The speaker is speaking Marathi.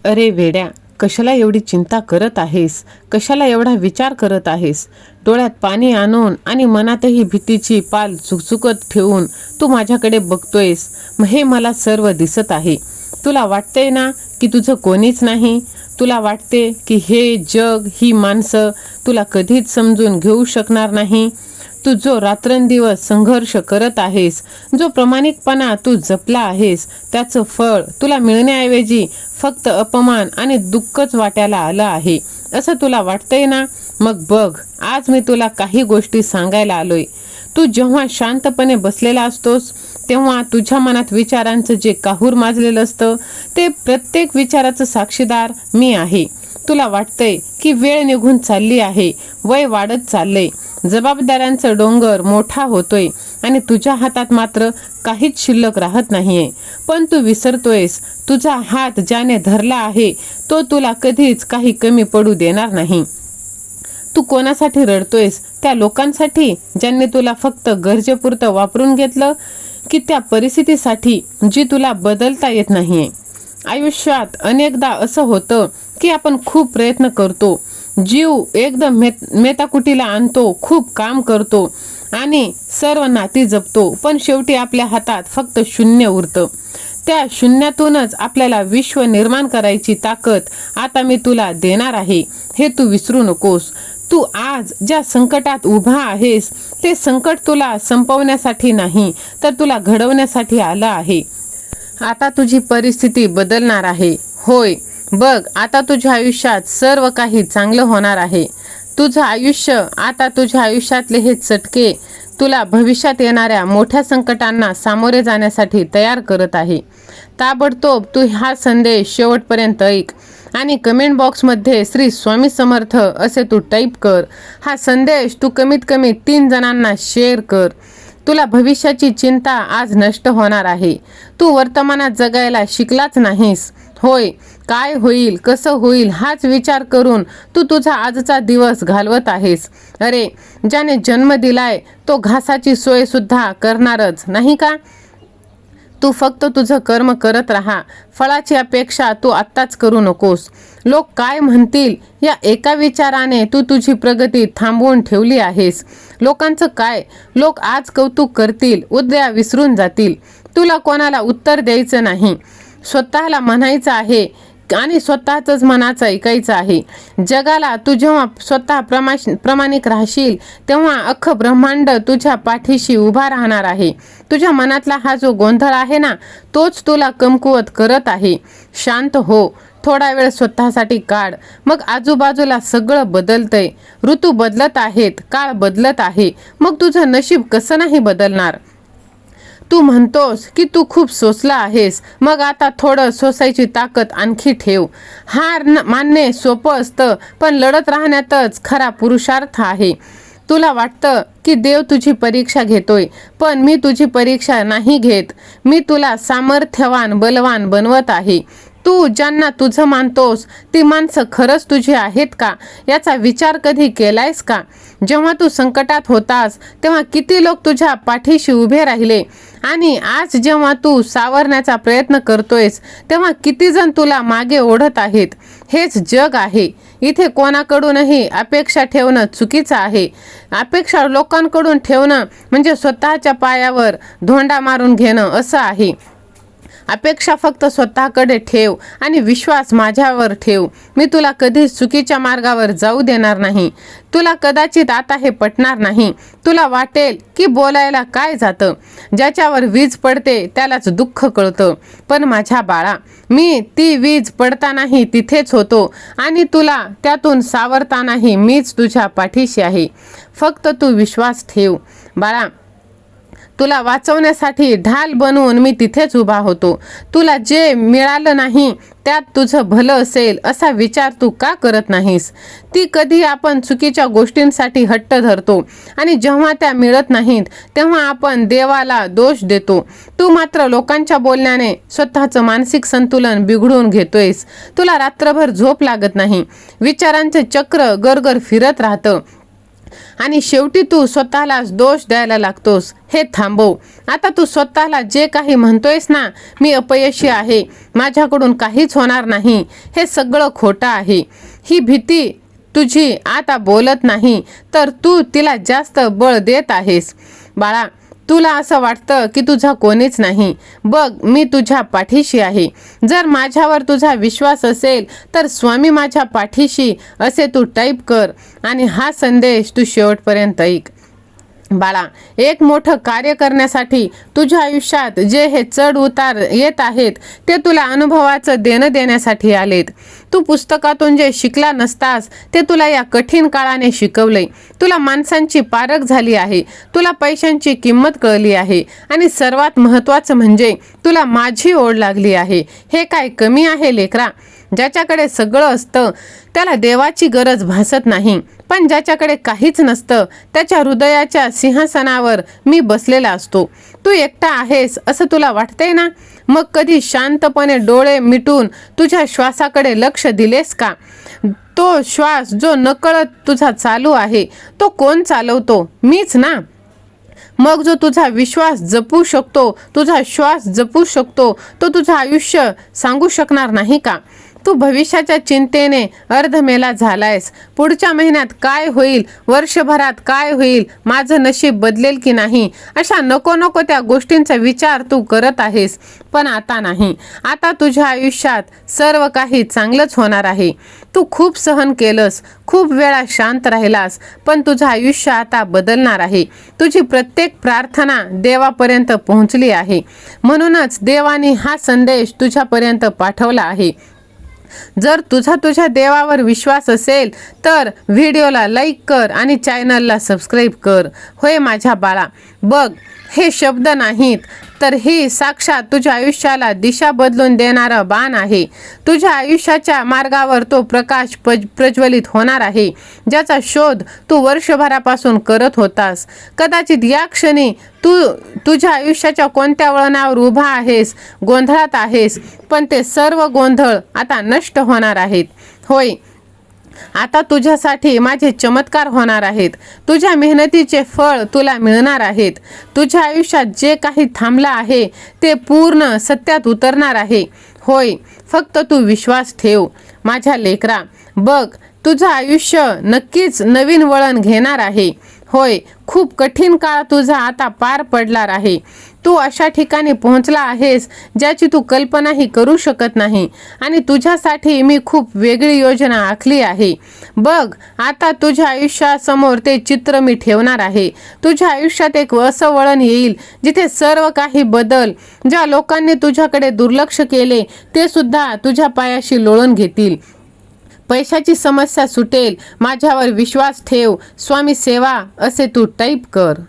अरे वेड्या, कशाला एवढी चिंता करत आहेस? कशाला एवढा विचार करत आहेस? डोळ्यात पाणी आणून आणि मनातही भीतीची पाल चुकचुकत ठेवून तू माझ्याकडे बघतोयस. हे मला सर्व दिसत आहे. तुला वाटतंय ना की तुझं कोणीच नाही? तुला वाटते की हे जग, ही माणसं तुला कधीच समजून घेऊ शकणार नाही? तू जो रात्रंदिवस संघर्ष करत आहेस, जो प्रामाणिकपणा तू जपला आहेस, त्याचं फळ तुला मिळण्याऐवजी फक्त अपमान आणि दुःखच वाट्याला आलं आहे असं तुला वाटतंय ना? मग बघ, आज मी तुला काही गोष्टी सांगायला आलोय. तू जेव्हा शांतपणे बसलेला असतोस तेव्हा तुझ्या मनात विचारांचं जे काहूर माजलेलं असतं, ते प्रत्येक विचाराचं साक्षीदार मी आहे. तुला वाटतंय की वेळ निघून चालली आहे, वय वाढत चाललंय, जबाबदाऱ्यांचा डोंगर मोठा होतोय आणि तुझ्या हातात मात्र काहीच शिल्लक राहत नाहीये. पण तू विसरतोयस, तुझा हात ज्याने धरला आहे तो तुला कधीच काही कमी पडू देणार नाही. तू कोणासाठी रडतोयस? त्या लोकांसाठी ज्यांनी तुला फक्त गरजेपुरतं वापरून घेतलं, की त्या परिस्थितीसाठी जी तुला बदलता येत नाहीये? आयुष्यात अनेकदा असं होतं की आपण खूप प्रयत्न करतो, जीव एकदम मेताकुटीला आणतो, खूप काम करतो आणि सर्व नाती जपतो, पण शेवटी आपल्या हातात फक्त शून्य उरतं. त्या शून्यातूनच आपल्याला विश्व निर्माण करायची ताकद आता मी तुला देणार आहे, हे तू विसरू नकोस. तू आज ज्या संकटात उभा आहेस, ते संकट तुला संपवण्यासाठी नाही, तर तुला घडवण्यासाठी आलं आहे. आता तुझी परिस्थिती बदलणार आहे. होय, बघ, आता तुझ्या आयुष्यात सर्व काही चांगलं होणार आहे. तुझं आयुष्य आता, तुझ्या आयुष्यातले हे चटके तुला भविष्यात येणाऱ्या मोठ्या संकटांना सामोरे जाण्यासाठी तयार करत आहे. ताबडतोब तू हा संदेश शेवटपर्यंत ऐक आणि कमेंट बॉक्समध्ये श्री स्वामी समर्थ असे तू टाईप कर. हा संदेश तू कमीत कमी 3 जणांना शेअर कर. तुला भविष्याची चिंता आज नष्ट होणार आहे. तू वर्तमानात जगायला शिकलाच नाहीस. होय, काय होईल, कसं होईल हाच विचार करून तू तुझा आजचा दिवस घालवत आहेस. अरे, ज्याने जन्म दिलाय तो घासाची सोय सुद्धा करणारच नाही का? तू फक्त तुझं कर्म करत राहा. फळाची अपेक्षा तू आत्ताच करू नकोस. लोक काय म्हणतील या एका विचाराने तू तुझी प्रगती थांबवून ठेवली आहेस. लोकांचं काय? लोक आज कौतुक करतील, उद्या विसरून जातील. तुला कोणाला उत्तर द्यायचं नाही. स्वतःला म्हणायचं आहे आणि स्वतःच मनाचं ऐकायचं आहे. जगाला तू जेव्हा स्वतः प्रामाणिक राहशील तेव्हा अख्खं ब्रह्मांड तुझ्या पाठीशी उभा राहणार आहे. तुझ्या मनातला हा जो गोंधळ आहे ना, तोच तुला कमकुवत करत आहे. शांत हो, थोडा वेळ स्वतःसाठी काढ. मग आजूबाजूला सगळं बदलतंय. ऋतू बदलत आहेत, काळ बदलत आहे. मग तुझं नशीब कसं नाही बदलणार? तू म्हणतोस की तू खूप सोसला आहेस, मग आता थोडं सोसायची ताकद आणखी ठेव. हार मानणे सोपं असतं, पण लढत राहण्यातच खरा पुरुषार्थ आहे. तुला वाटतं की देव तुझी परीक्षा घेतोय, पण मी तुझी परीक्षा नाही घेत. मी तुला सामर्थ्यवान, बलवान बनवत आहे. तू ज्यांना तुझं मानतोस ती माणसं खरंच तुझी आहेत का, याचा विचार कधी केलायस का? जेव्हा तू संकटात होतास तेव्हा किती लोक तुझ्या पाठीशी उभे राहिले आणि आज जेव्हा तू सावरण्याचा प्रयत्न करतोयस तेव्हा किती जण तुला मागे ओढत आहेत. हेच जग आहे. इथे कोणाकडूनही अपेक्षा ठेवणं चुकीचं आहे. अपेक्षा लोकांकडून ठेवणं म्हणजे स्वतःच्या पायावर धोंडा मारून घेणं असं आहे. अपेक्षा फक्त स्वतःकडे ठेव आणि विश्वास माझ्यावर ठेव. मी तुला कधीच चुकीच्या मार्गावर जाऊ देणार नाही. तुला कदाचित आता हे पटणार नाही. तुला वाटेल की बोलायला काय जातं, ज्याच्यावर वीज पडते त्यालाच दुःख कळतं. पण माझ्या बाळा, मी ती वीज पडतानाही तिथेच होतो आणि तुला त्यातून सावरतानाही मीच तुझ्या पाठीशी आहे. फक्त तू विश्वास ठेव बाळा. तुला वाचवण्यासाठी ढाल बनवून मी तिथेच उभा होतो. तुला जे मिळालं नाही त्यात तुझं भलं असेल असा विचार तू का करत नाहीस? ती कधी आपण चुकीच्या गोष्टींसाठी हट्ट धरतो आणि जेव्हा त्या मिळत नाहीत तेव्हा आपण देवाला दोष देतो. तू मात्र लोकांच्या बोलण्याने स्वतःचं मानसिक संतुलन बिघडून घेतोयस. तुला रात्रभर झोप लागत नाही. विचारांचे चक्र गरगर फिरत राहतं. आणि शेवटी तू स्वतःलाच दोष द्यायला लागतोस. हे थांबव. आता तू स्वतःला जे काही म्हणतोयस ना, मी अपयशी आहे, माझ्याकडून काहीच होणार नाही, हे सगळं खोटं आहे. ही भीती तुझी आता बोलत नाही, तर तू तिला जास्त बळ देत आहेस. बाळा, तुला असं वाटतं की तुझा कोणीच नाही. बघ, मी तुझ्या पाठीशी आहे. जर माझ्यावर तुझा विश्वास असेल तर स्वामी माझ्या पाठीशी असे तू टाईप कर आणि हा संदेश तू शेवटपर्यंत ऐक. बाळा, एक मोठं कार्य करण्यासाठी तुझ्या आयुष्यात जे हे चढ उतार येत आहेत ते तुला अनुभवाचं देणं देण्यासाठी आलेत. तू पुस्तकातून जे शिकला नसतास ते तुला या कठीण काळाने शिकवलंय. तुला माणसांची पारख झाली आहे, तुला पैशांची किंमत कळली आहे आणि सर्वात महत्त्वाचं म्हणजे तुला माझी ओढ लागली आहे. हे काय कमी आहे लेकरा? ज्याच्याकडे सगळं असतं त्याला देवाची गरज भासत नाही, पण ज्याच्याकडे काहीच नसतं त्याच्या हृदयाच्या सिंहासनावर मी बसलेला असतो. तू एकटा आहेस असं तुला वाटतंय ना? मग कधी शांतपणे डोळे मिटून तुझ्या श्वासाकडे लक्ष दिलेस का? तो श्वास जो नकळत तुझा चालू आहे तो कोण चालवतो? मीच ना. मग जो तुझा विश्वास जपू शकतो, तुझा श्वास जपू शकतो, तो तुझं आयुष्य सांगू शकणार नाही का? तू भविष्याच्या चिंतेने अर्धमेला झालायस. पुढच्या महिन्यात काय होईल, वर्षभरात काय होईल, माझं नशीब बदलेल की नाही, अशा नको नको त्या गोष्टींचा विचार तू करत आहेस. पण आता नाही. आता तुझ्या आयुष्यात सर्व काही चांगलंच होणार आहे. तू खूप सहन केलंस, खूप वेळा शांत राहिलास, पण तुझं आयुष्य आता बदलणार आहे. तुझी प्रत्येक प्रार्थना देवापर्यंत पोहोचली आहे. म्हणूनच देवाने हा संदेश तुझ्यापर्यंत पाठवला आहे. जर तुझ्या देवावर विश्वास असेल तर व्हिडिओला लाईक कर आणि चॅनलला सबस्क्राईब कर. होय माझ्या बाळा, बघ, हे शब्द नाहीत तर ही साक्षात तुझ्या आयुष्याला दिशा बदलून देणारा बाण आहे. तुझ्या आयुष्याच्या मार्गावर तो प्रकाश प्रज्वलित होणार आहे, ज्याचा शोध तू वर्षभरापासून करत होतास. कदाचित या क्षणी तू तुझ्या आयुष्याच्या कोणत्या वळणावर उभा आहेस, गोंधळात आहेस, पण ते सर्व गोंधळ आता नष्ट होणार आहेत. होय, आता तुझ्यासाठी माझे चमत्कार होणार आहेत. तुझ्या मेहनतीचे फळ तुला मिळणार आहेत. तुझ्या आयुष्यात जे काही थांबलं आहे ते पूर्ण सत्यात उतरणार आहे. होय, फक्त तू विश्वास ठेव माझ्या लेकरा. बघ, तुझं आयुष्य नक्कीच नवीन वळण घेणार आहे. होय, खूप कठीण काळ तुझा आता पार पडणार आहे. तू अशा ठिकाणी पोहोचला आहेस ज्याची तू कल्पनाही करू शकत नाही आणि तुझ्यासाठी मी खूप वेगळी योजना आखली आहे. बघ, आता तुझ्या आयुष्यासमोर ते चित्र मी ठेवणार आहे. तुझ्या आयुष्यात एक असं वळण येईल जिथे सर्व काही बदल, ज्या लोकांनी तुझ्याकडे दुर्लक्ष केले ते सुद्धा तुझ्या पायाशी लोळून घेतील. पैशाची समस्या सुटेल. माझ्यावर विश्वास ठेव, स्वामी सेवा असे तू टाईप कर.